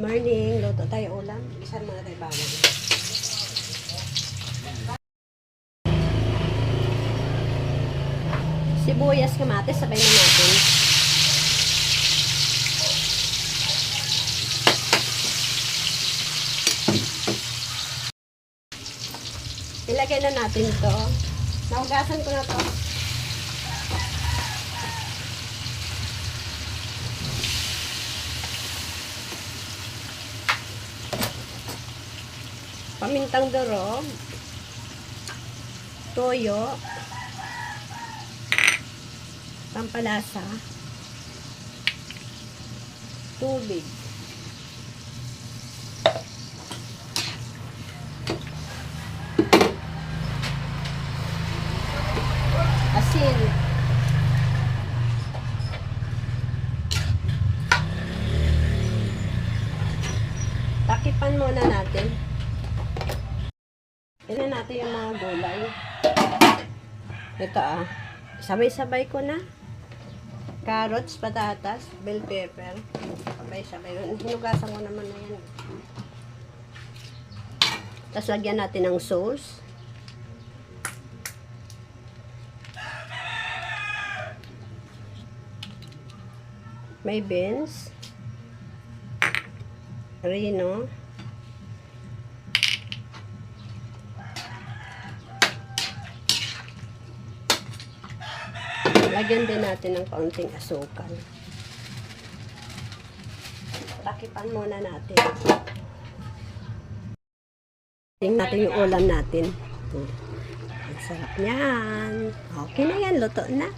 Morning, luto tayo ulam. Isan muna tayo bawang. Sibuyas, kamatis, sabay na natin. Ilagay na natin to. Nahugasan ko na to. Pamintang durog, toyo, pampalasa, tubig, asin, takipan muna natin. Tignan natin yung mga gulay. Ito sabay-sabay ko na. Carrots, patatas, bell pepper. Sabay-sabay. Hinugasan ko naman na yan. Tapos lagyan natin ng sauce. May beans. Rino. Lagyan din natin ng kaunting asukal. Takipan muna natin. Tingnan natin yung ulam natin. Ang sarap niyan. Okay na yan, luto na.